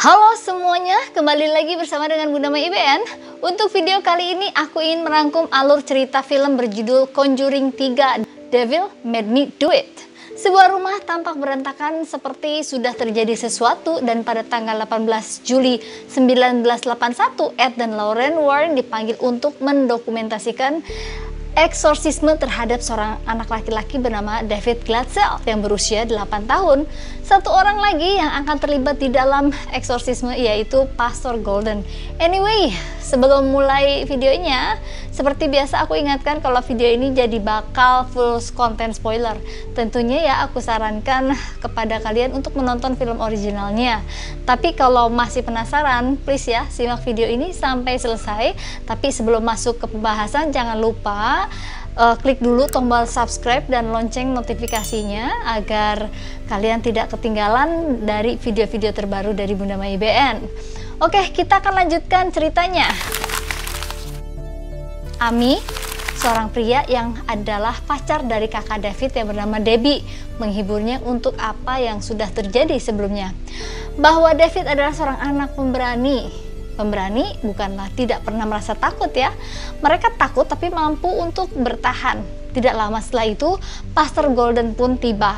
Halo semuanya, kembali lagi bersama dengan Bunda Mai IBN. Untuk video kali ini aku ingin merangkum alur cerita film berjudul Conjuring 3, Devil Made Me Do It. Sebuah rumah tampak berantakan seperti sudah terjadi sesuatu, dan pada tanggal 18 Juli 1981, Ed dan Lauren Warren dipanggil untuk mendokumentasikan eksorsisme terhadap seorang anak laki-laki bernama David Glatzel yang berusia 8 tahun. Satu orang lagi yang akan terlibat di dalam eksorsisme yaitu Pastor Golden. Anyway, sebelum mulai videonya, seperti biasa aku ingatkan kalau video ini jadi bakal full konten spoiler. Tentunya ya aku sarankan kepada kalian untuk menonton film originalnya. Tapi kalau masih penasaran, please ya simak video ini sampai selesai. Tapi sebelum masuk ke pembahasan, jangan lupa klik dulu tombol subscribe dan lonceng notifikasinya agar kalian tidak ketinggalan dari video-video terbaru dari Bunda Mai IBN. Oke, kita akan lanjutkan ceritanya. Ami, seorang pria yang adalah pacar dari kakak David yang bernama Debbie, menghiburnya untuk apa yang sudah terjadi sebelumnya. Bahwa David adalah seorang anak pemberani. Pemberani bukanlah tidak pernah merasa takut ya. Mereka takut tapi mampu untuk bertahan. Tidak lama setelah itu, Pastor Golden pun tiba.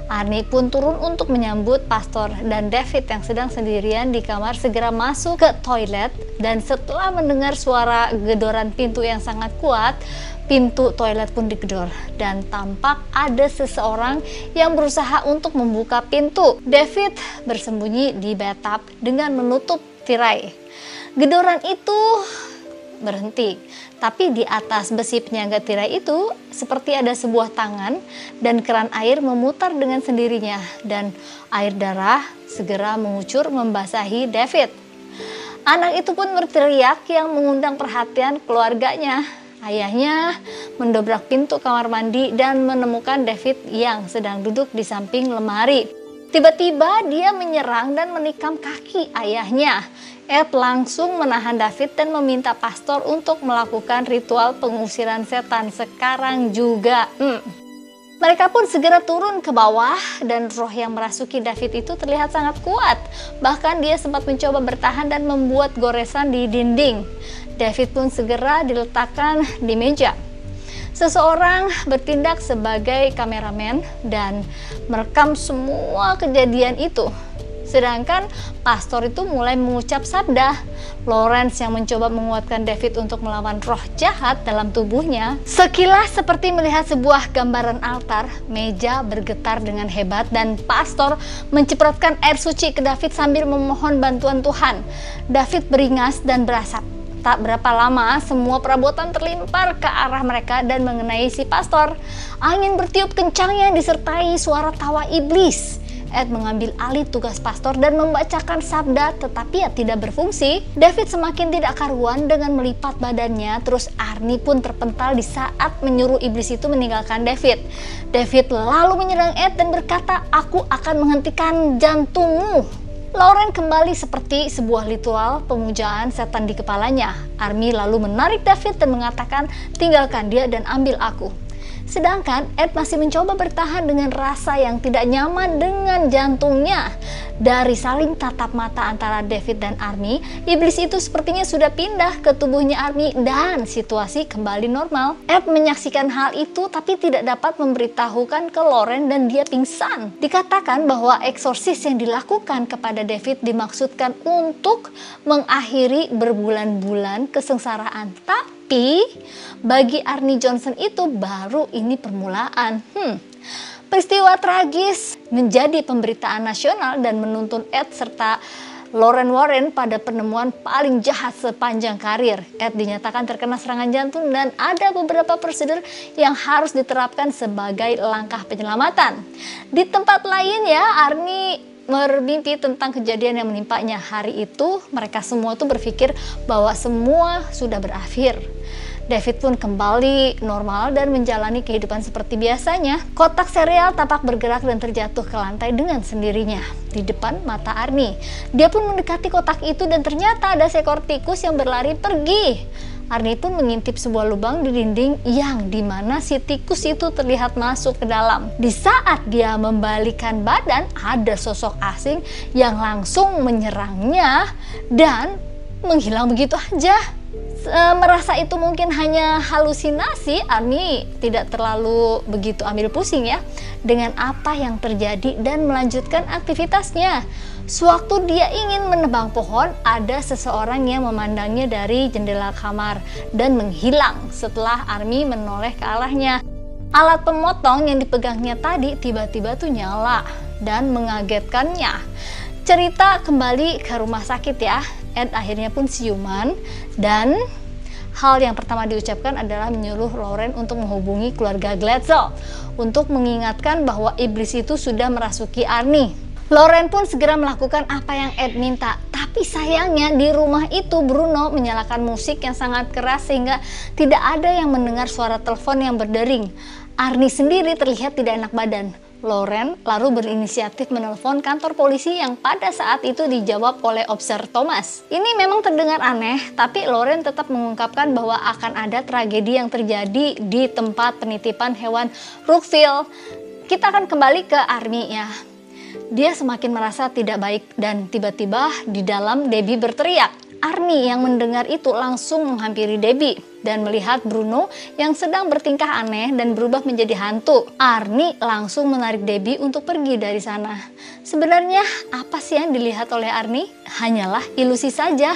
Arnie pun turun untuk menyambut Pastor, dan David yang sedang sendirian di kamar segera masuk ke toilet, dan setelah mendengar suara gedoran pintu yang sangat kuat, pintu toilet pun digedor dan tampak ada seseorang yang berusaha untuk membuka pintu. David bersembunyi di bathtub dengan menutup tirai. Gedoran itu berhenti, tapi di atas besi penyangga tirai itu seperti ada sebuah tangan dan keran air memutar dengan sendirinya, dan air darah segera mengucur membasahi David. Anak itu pun berteriak yang mengundang perhatian keluarganya. Ayahnya mendobrak pintu kamar mandi dan menemukan David yang sedang duduk di samping lemari. Tiba-tiba dia menyerang dan menikam kaki ayahnya. Ed langsung menahan David dan meminta pastor untuk melakukan ritual pengusiran setan sekarang juga. Mereka pun segera turun ke bawah, dan roh yang merasuki David itu terlihat sangat kuat. Bahkan dia sempat mencoba bertahan dan membuat goresan di dinding. David pun segera diletakkan di meja. Seseorang bertindak sebagai kameramen dan merekam semua kejadian itu. Sedangkan pastor itu mulai mengucap sabda. Lawrence yang mencoba menguatkan David untuk melawan roh jahat dalam tubuhnya. Sekilas seperti melihat sebuah gambaran altar, meja bergetar dengan hebat dan pastor menciprotkan air suci ke David sambil memohon bantuan Tuhan. David beringas dan berasap. Tak berapa lama, semua perabotan terlimpar ke arah mereka dan mengenai si pastor. Angin bertiup kencangnya disertai suara tawa iblis. Ed mengambil alih tugas pastor dan membacakan sabda, tetapi ya tidak berfungsi. David semakin tidak karuan dengan melipat badannya. Terus Arnie pun terpental di saat menyuruh iblis itu meninggalkan David. David lalu menyerang Ed dan berkata, "Aku akan menghentikan jantungmu." Lauren kembali seperti sebuah ritual pemujaan setan di kepalanya. Arnie lalu menarik David dan mengatakan, "Tinggalkan dia dan ambil aku." Sedangkan Ed masih mencoba bertahan dengan rasa yang tidak nyaman dengan jantungnya. Dari saling tatap mata antara David dan Arnie, iblis itu sepertinya sudah pindah ke tubuhnya Arnie dan situasi kembali normal. Ed menyaksikan hal itu tapi tidak dapat memberitahukan ke Lauren dan dia pingsan. Dikatakan bahwa eksorsis yang dilakukan kepada David dimaksudkan untuk mengakhiri berbulan-bulan kesengsaraan. Tapi bagi Arnie Johnson itu baru ini permulaan. Peristiwa tragis menjadi pemberitaan nasional dan menuntun Ed serta Lauren Warren pada penemuan paling jahat sepanjang karir. Ed dinyatakan terkena serangan jantung dan ada beberapa prosedur yang harus diterapkan sebagai langkah penyelamatan. Di tempat lain ya, Arnie bermimpi tentang kejadian yang menimpanya. Hari itu mereka semua tuh berpikir bahwa semua sudah berakhir. David pun kembali normal dan menjalani kehidupan seperti biasanya. Kotak sereal tampak bergerak dan terjatuh ke lantai dengan sendirinya di depan mata Arnie. Dia pun mendekati kotak itu dan ternyata ada seekor tikus yang berlari pergi. Arnie pun mengintip sebuah lubang di dinding yang dimana si tikus itu terlihat masuk ke dalam. Di saat dia membalikan badan, ada sosok asing yang langsung menyerangnya dan menghilang begitu aja. Merasa itu mungkin hanya halusinasi, Arnie tidak terlalu begitu ambil pusing ya dengan apa yang terjadi dan melanjutkan aktivitasnya. Sewaktu dia ingin menebang pohon, ada seseorang yang memandangnya dari jendela kamar dan menghilang setelah Arnie menoleh ke arahnya. Alat pemotong yang dipegangnya tadi tiba-tiba tuh nyala dan mengagetkannya. Cerita kembali ke rumah sakit ya. Ed akhirnya pun siuman dan hal yang pertama diucapkan adalah menyuruh Lauren untuk menghubungi keluarga Glatzel untuk mengingatkan bahwa iblis itu sudah merasuki Arnie. Lauren pun segera melakukan apa yang Ed minta, tapi sayangnya di rumah itu Bruno menyalakan musik yang sangat keras sehingga tidak ada yang mendengar suara telepon yang berdering. Arnie sendiri terlihat tidak enak badan. Lauren lalu berinisiatif menelpon kantor polisi yang pada saat itu dijawab oleh Officer Thomas. Ini memang terdengar aneh, tapi Lauren tetap mengungkapkan bahwa akan ada tragedi yang terjadi di tempat penitipan hewan Rookville. Kita akan kembali ke Arnie ya. Dia semakin merasa tidak baik dan tiba-tiba di dalam Debbie berteriak. Arnie yang mendengar itu langsung menghampiri Debbie dan melihat Bruno yang sedang bertingkah aneh dan berubah menjadi hantu. Arnie langsung menarik Debbie untuk pergi dari sana. Sebenarnya apa sih yang dilihat oleh Arnie? Hanyalah ilusi saja.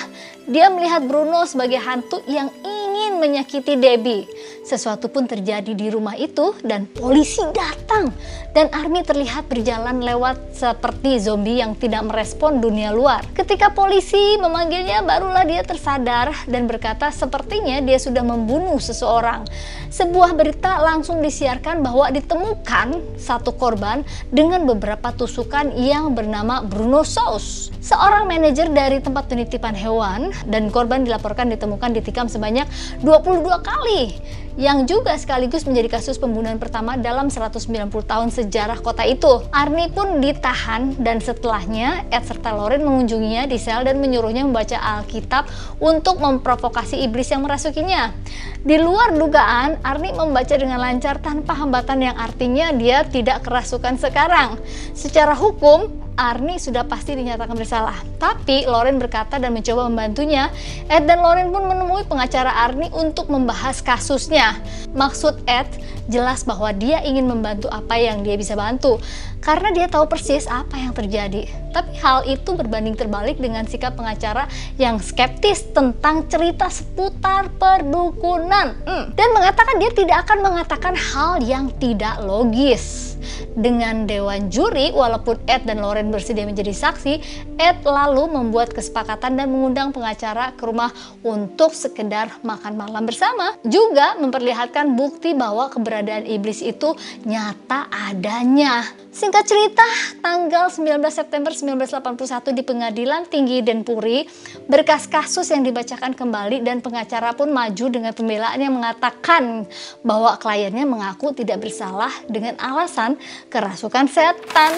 Dia melihat Bruno sebagai hantu yang ingin menyakiti Debbie. Sesuatu pun terjadi di rumah itu dan polisi datang. Dan Arnie terlihat berjalan lewat seperti zombie yang tidak merespon dunia luar. Ketika polisi memanggilnya, barulah dia tersadar dan berkata sepertinya dia sudah membunuh seseorang. Sebuah berita langsung disiarkan bahwa ditemukan satu korban dengan beberapa tusukan yang bernama Bruno Sauce, seorang manajer dari tempat penitipan hewan, dan korban dilaporkan ditemukan ditikam sebanyak 22 kali, yang juga sekaligus menjadi kasus pembunuhan pertama dalam 190 tahun sejarah kota itu. Arnie pun ditahan dan setelahnya Ed serta Lauren mengunjunginya di sel dan menyuruhnya membaca Alkitab untuk memprovokasi iblis yang merasukinya. Di luar dugaan, Arnie membaca dengan lancar tanpa hambatan yang artinya dia tidak kerasukan sekarang. Secara hukum, Arnie sudah pasti dinyatakan bersalah. Tapi Lauren berkata dan mencoba membantunya. Ed dan Lauren pun menemui pengacara Arnie untuk membahas kasusnya. Maksud Ed jelas bahwa dia ingin membantu apa yang dia bisa bantu, karena dia tahu persis apa yang terjadi. Tapi hal itu berbanding terbalik dengan sikap pengacara yang skeptis tentang cerita seputar perdukunan dan mengatakan dia tidak akan mengatakan hal yang tidak logis. Dengan dewan juri, walaupun Ed dan Lauren bersedia menjadi saksi, Ed lalu membuat kesepakatan dan mengundang pengacara ke rumah untuk sekedar makan malam bersama. Juga memperlihatkan bukti bahwa keberadaan iblis itu nyata adanya. Singkat cerita, tanggal 19 September 1981 di Pengadilan Tinggi Denpuri, berkas kasus yang dibacakan kembali dan pengacara pun maju dengan pembelaan yang mengatakan bahwa kliennya mengaku tidak bersalah dengan alasan kerasukan setan.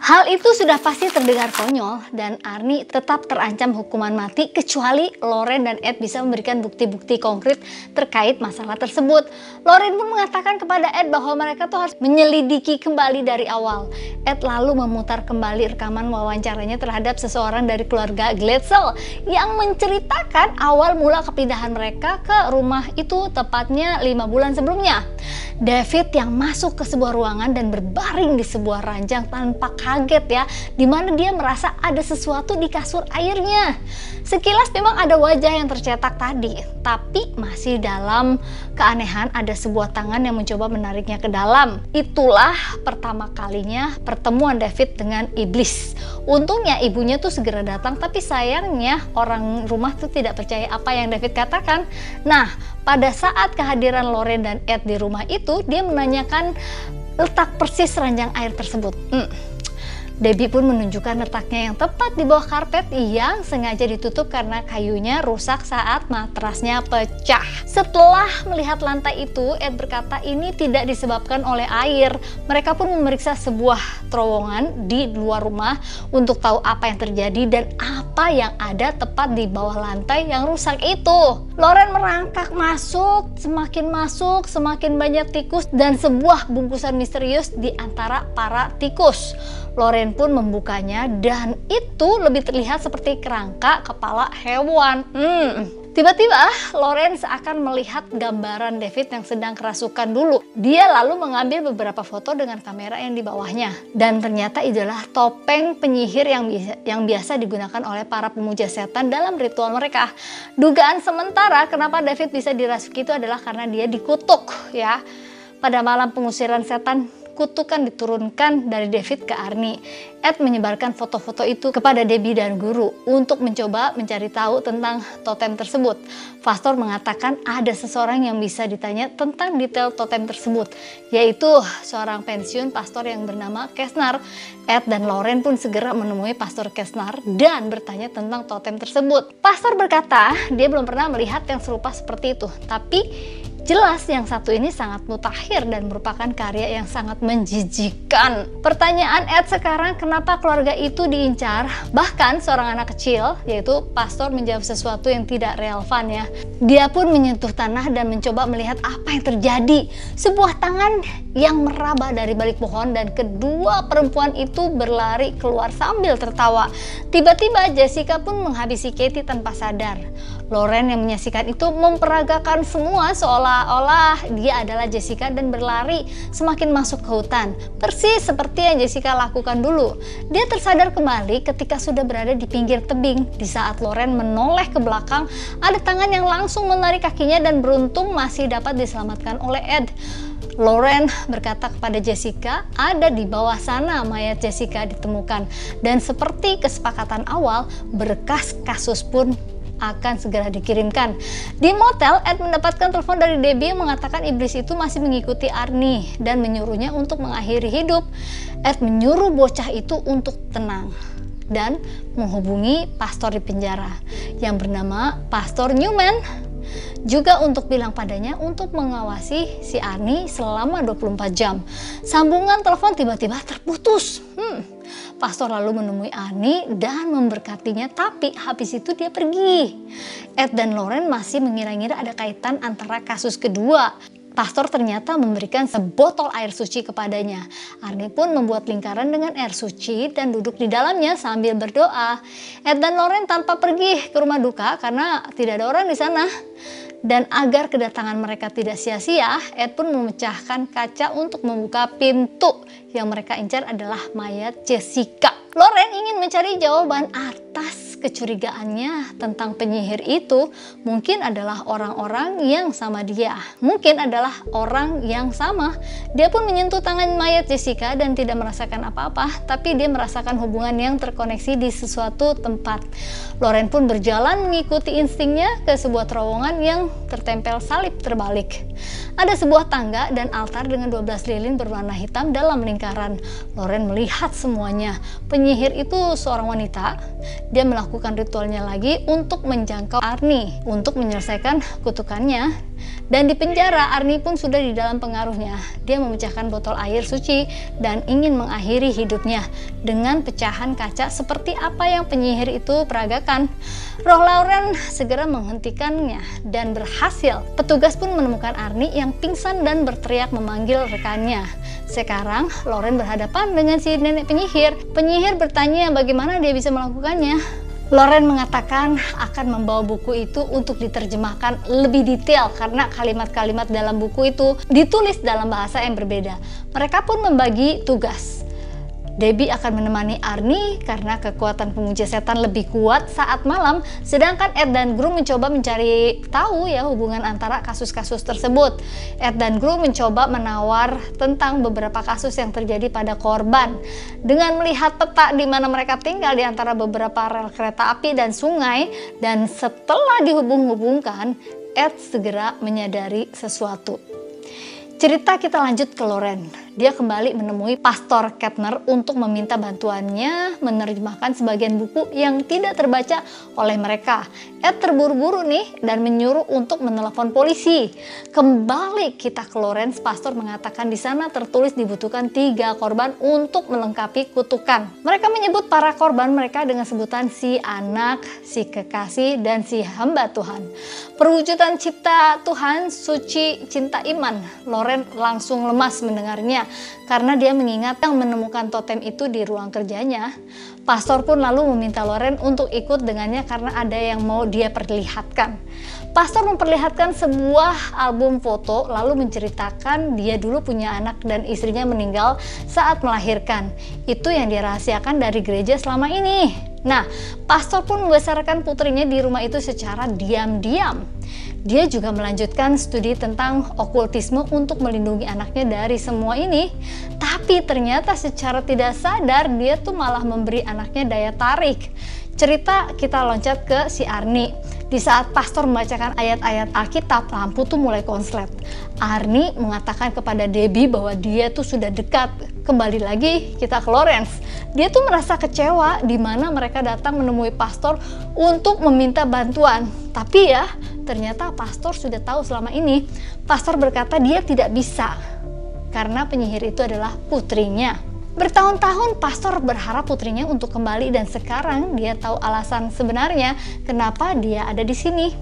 Hal itu sudah pasti terdengar konyol dan Arnie tetap terancam hukuman mati kecuali Lauren dan Ed bisa memberikan bukti-bukti konkret terkait masalah tersebut. Lauren pun mengatakan kepada Ed bahwa mereka tuh harus menyelidiki kembali dari awal. Ed lalu memutar kembali rekaman wawancaranya terhadap seseorang dari keluarga Glatzel yang menceritakan awal mula kepindahan mereka ke rumah itu tepatnya 5 bulan sebelumnya. David yang masuk ke sebuah ruangan dan berbaring di sebuah ranjang tanpa kaget ya, dimana dia merasa ada sesuatu di kasur airnya. Sekilas memang ada wajah yang tercetak tadi, tapi masih dalam keanehan ada sebuah tangan yang mencoba menariknya ke dalam. Itulah pertama kalinya pertemuan David dengan iblis. Untungnya ibunya tuh segera datang, tapi sayangnya orang rumah tuh tidak percaya apa yang David katakan. Nah, pada saat kehadiran Lauren dan Ed di rumah itu, dia menanyakan letak persis ranjang air tersebut. Debbie pun menunjukkan letaknya yang tepat di bawah karpet yang sengaja ditutup karena kayunya rusak saat matrasnya pecah. Setelah melihat lantai itu, Ed berkata ini tidak disebabkan oleh air. Mereka pun memeriksa sebuah terowongan di luar rumah untuk tahu apa yang terjadi dan apa yang ada tepat di bawah lantai yang rusak itu. Lauren merangkak masuk, semakin banyak tikus dan sebuah bungkusan misterius di antara para tikus. Lauren pun membukanya dan itu lebih terlihat seperti kerangka kepala hewan. Tiba-tiba Lauren seakan melihat gambaran David yang sedang kerasukan dulu. Dia lalu mengambil beberapa foto dengan kamera yang di bawahnya. Dan ternyata itulah topeng penyihir yang biasa digunakan oleh para pemuja setan dalam ritual mereka. Dugaan sementara kenapa David bisa dirasuki itu adalah karena dia dikutuk ya. Pada malam pengusiran setan, kutukan diturunkan dari David ke Arnie. Ed menyebarkan foto-foto itu kepada Debbie dan guru untuk mencoba mencari tahu tentang totem tersebut. Pastor mengatakan ada seseorang yang bisa ditanya tentang detail totem tersebut, yaitu seorang pensiun pastor yang bernama Kestner. Ed dan Lauren pun segera menemui Pastor Kestner dan bertanya tentang totem tersebut. Pastor berkata dia belum pernah melihat yang serupa seperti itu, tapi jelas yang satu ini sangat mutakhir dan merupakan karya yang sangat menjijikan. Pertanyaan Ed sekarang, kenapa keluarga itu diincar? Bahkan seorang anak kecil, yaitu pastor, menjawab sesuatu yang tidak relevan ya. Dia pun menyentuh tanah dan mencoba melihat apa yang terjadi. Sebuah tangan yang meraba dari balik pohon dan kedua perempuan itu berlari keluar sambil tertawa. Tiba-tiba Jessica pun menghabisi Katie tanpa sadar. Lauren yang menyaksikan itu memperagakan semua seolah-olah dia adalah Jessica dan berlari semakin masuk ke hutan. Persis seperti yang Jessica lakukan dulu. Dia tersadar kembali ketika sudah berada di pinggir tebing. Di saat Lauren menoleh ke belakang, ada tangan yang langsung menarik kakinya dan beruntung masih dapat diselamatkan oleh Ed. Lauren berkata kepada Jessica, ada di bawah sana mayat Jessica ditemukan. Dan seperti kesepakatan awal, berkas kasus pun akan segera dikirimkan. Di motel, Ed mendapatkan telepon dari Debbie yang mengatakan iblis itu masih mengikuti Arnie dan menyuruhnya untuk mengakhiri hidup. Ed menyuruh bocah itu untuk tenang dan menghubungi pastor di penjara yang bernama Pastor Newman, juga untuk bilang padanya untuk mengawasi si Arnie selama 24 jam. Sambungan telepon tiba-tiba terputus. Pastor lalu menemui Arnie dan memberkatinya, tapi habis itu dia pergi. Ed dan Lauren masih mengira-ngira ada kaitan antara kasus kedua. Pastor ternyata memberikan sebotol air suci kepadanya. Arnie pun membuat lingkaran dengan air suci dan duduk di dalamnya sambil berdoa. Ed dan Lauren tanpa pergi ke rumah duka karena tidak ada orang di sana. Dan agar kedatangan mereka tidak sia-sia, Ed pun memecahkan kaca untuk membuka pintu. Yang mereka incar adalah mayat Jessica. Lauren ingin mencari jawaban atas kecurigaannya tentang penyihir itu. Mungkin adalah orang-orang yang sama dia. Mungkin adalah orang yang sama. Dia pun menyentuh tangan mayat Jessica dan tidak merasakan apa-apa, tapi dia merasakan hubungan yang terkoneksi di sesuatu tempat. Lauren pun berjalan mengikuti instingnya ke sebuah terowongan yang tertempel salib terbalik. Ada sebuah tangga dan altar dengan 12 lilin berwarna hitam dalam lingkaran. Lauren melihat semuanya. Penyihir itu seorang wanita. Dia melakukan ritualnya lagi untuk menjangkau Arnie untuk menyelesaikan kutukannya. Dan di penjara, Arnie pun sudah di dalam pengaruhnya. Dia memecahkan botol air suci dan ingin mengakhiri hidupnya dengan pecahan kaca seperti apa yang penyihir itu peragakan. Roh Lauren segera menghentikannya dan berhasil. Petugas pun menemukan Arnie yang pingsan dan berteriak memanggil rekannya. Sekarang Lauren berhadapan dengan si nenek penyihir. Penyihir bertanya bagaimana dia bisa melakukannya. Lauren mengatakan akan membawa buku itu untuk diterjemahkan lebih detail karena kalimat-kalimat dalam buku itu ditulis dalam bahasa yang berbeda. Mereka pun membagi tugas. Debbie akan menemani Arnie karena kekuatan pemuja setan lebih kuat saat malam, sedangkan Ed dan Gru mencoba mencari tahu ya hubungan antara kasus-kasus tersebut. Ed dan Gru mencoba menawar tentang beberapa kasus yang terjadi pada korban. Dengan melihat peta di mana mereka tinggal di antara beberapa rel kereta api dan sungai, dan setelah dihubung-hubungkan, Ed segera menyadari sesuatu. Cerita kita lanjut ke Lauren. dia kembali menemui Pastor Kettner untuk meminta bantuannya menerjemahkan sebagian buku yang tidak terbaca oleh mereka. Ed terburu-buru nih dan menyuruh untuk menelepon polisi. Kembali kita ke Lawrence, pastor mengatakan di sana tertulis dibutuhkan 3 korban untuk melengkapi kutukan. Mereka menyebut para korban mereka dengan sebutan si anak, si kekasih, dan si hamba Tuhan. Perwujudan cipta Tuhan, suci, cinta iman. Lawrence langsung lemas mendengarnya karena dia mengingat yang menemukan totem itu di ruang kerjanya. Pastor pun lalu meminta Lawrence untuk ikut dengannya karena ada yang mau dia perlihatkan. Pastor memperlihatkan sebuah album foto lalu menceritakan dia dulu punya anak dan istrinya meninggal saat melahirkan. Itu yang dirahasiakan dari gereja selama ini. Nah, pastor pun membesarkan putrinya di rumah itu secara diam-diam. Dia juga melanjutkan studi tentang okultisme untuk melindungi anaknya dari semua ini. Tapi ternyata secara tidak sadar dia tuh malah memberi anaknya daya tarik. Cerita kita loncat ke si Arnie. Di saat pastor membacakan ayat-ayat Alkitab, lampu tuh mulai konslet. Arnie mengatakan kepada Debbie bahwa dia tuh sudah dekat. Kembali lagi kita ke Lawrence. Dia tuh merasa kecewa di mana mereka datang menemui pastor untuk meminta bantuan. Tapi ya, ternyata pastor sudah tahu selama ini. Pastor berkata dia tidak bisa karena penyihir itu adalah putrinya. Bertahun-tahun pastor berharap putrinya untuk kembali dan sekarang dia tahu alasan sebenarnya kenapa dia ada di sini.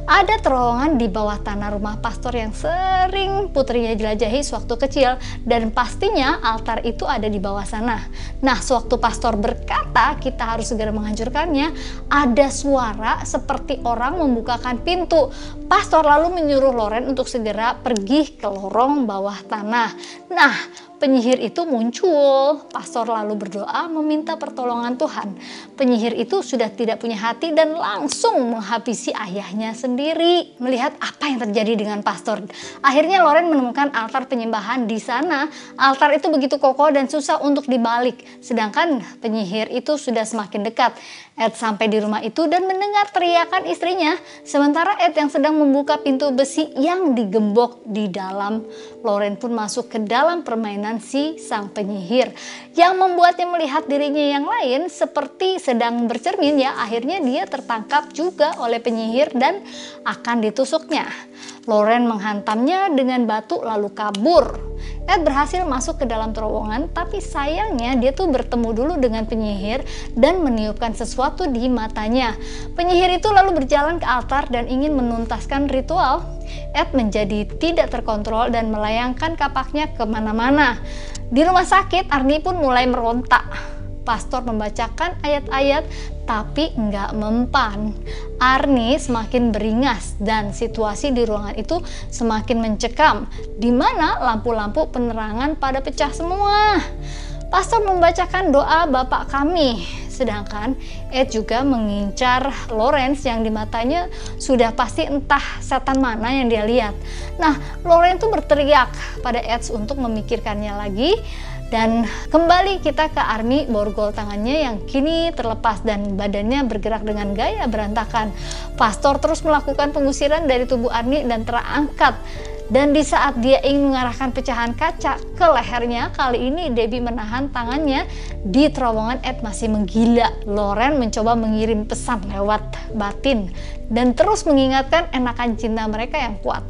Ada terowongan di bawah tanah rumah pastor yang sering putrinya jelajahi sewaktu kecil dan pastinya altar itu ada di bawah sana. Nah, sewaktu pastor berkata kita harus segera menghancurkannya, ada suara seperti orang membukakan pintu. Pastor lalu menyuruh Lawrence untuk segera pergi ke lorong bawah tanah. Nah, penyihir itu muncul. Pastor lalu berdoa meminta pertolongan Tuhan. Penyihir itu sudah tidak punya hati dan langsung menghabisi ayahnya sendiri. Melihat apa yang terjadi dengan pastor, akhirnya Lawrence menemukan altar penyembahan di sana. Altar itu begitu kokoh dan susah untuk dibalik. Sedangkan penyihir itu sudah semakin dekat. Ed sampai di rumah itu dan mendengar teriakan istrinya. Sementara Ed yang sedang membuka pintu besi yang digembok di dalam. Lawrence pun masuk ke dalam permainan si sang penyihir yang membuatnya melihat dirinya yang lain seperti sedang bercermin ya. Akhirnya dia tertangkap juga oleh penyihir dan akan ditusuknya. Lawrence menghantamnya dengan batu lalu kabur. Ed berhasil masuk ke dalam terowongan, tapi sayangnya dia tuh bertemu dulu dengan penyihir dan meniupkan sesuatu di matanya. Penyihir itu lalu berjalan ke altar dan ingin menuntaskan ritual. Ed menjadi tidak terkontrol dan melayangkan kapaknya kemana-mana. Di rumah sakit, Arnie pun mulai merontak. Pastor membacakan ayat-ayat tapi nggak mempan. Arnie semakin beringas dan situasi di ruangan itu semakin mencekam, di mana lampu-lampu penerangan pada pecah semua. Pastor membacakan doa Bapa Kami, sedangkan Ed juga mengincar Lawrence yang di matanya sudah pasti entah setan mana yang dia lihat. Nah, Lawrence tuh berteriak pada Ed untuk memikirkannya lagi. Dan kembali kita ke Arnie, borgol tangannya yang kini terlepas dan badannya bergerak dengan gaya berantakan. Pastor terus melakukan pengusiran dari tubuh Arnie dan terangkat. Dan di saat dia ingin mengarahkan pecahan kaca ke lehernya, kali ini Debbie menahan tangannya. Di terowongan Ed masih menggila. Lawrence mencoba mengirim pesan lewat batin dan terus mengingatkan enakan cinta mereka yang kuat.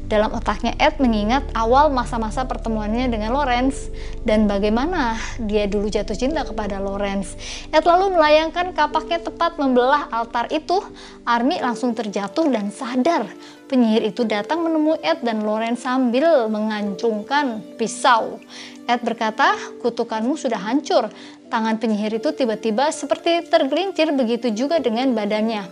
Dalam otaknya Ed mengingat awal masa-masa pertemuannya dengan Lawrence dan bagaimana dia dulu jatuh cinta kepada Lawrence. Ed lalu melayangkan kapaknya tepat membelah altar itu. Arnie langsung terjatuh dan sadar. Penyihir itu datang menemui Ed dan Lawrence sambil mengancungkan pisau. Ed berkata, kutukanmu sudah hancur. Tangan penyihir itu tiba-tiba seperti tergelincir, begitu juga dengan badannya.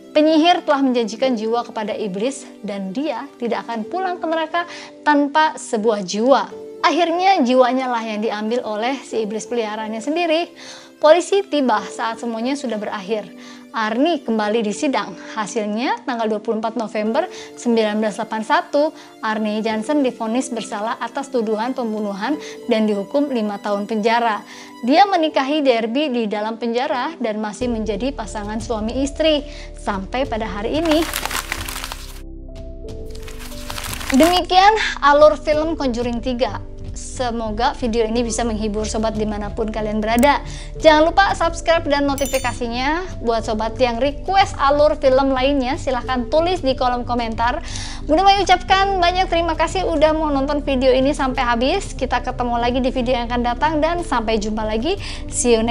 Penyihir telah menjanjikan jiwa kepada iblis dan dia tidak akan pulang ke neraka tanpa sebuah jiwa. Akhirnya jiwanya lah yang diambil oleh si iblis peliharaannya sendiri. Polisi tiba saat semuanya sudah berakhir. Arnie kembali disidang. Hasilnya tanggal 24 November 1981, Arnie Johnson divonis bersalah atas tuduhan pembunuhan dan dihukum 5 tahun penjara. Dia menikahi Debbie di dalam penjara dan masih menjadi pasangan suami istri sampai pada hari ini. Demikian alur film Conjuring 3. Semoga video ini bisa menghibur sobat dimanapun kalian berada. Jangan lupa subscribe dan notifikasinya. Buat sobat yang request alur film lainnya, silahkan tulis di kolom komentar. Bunda Mai ucapkan banyak terima kasih udah mau nonton video ini sampai habis. Kita ketemu lagi di video yang akan datang dan sampai jumpa lagi. See you next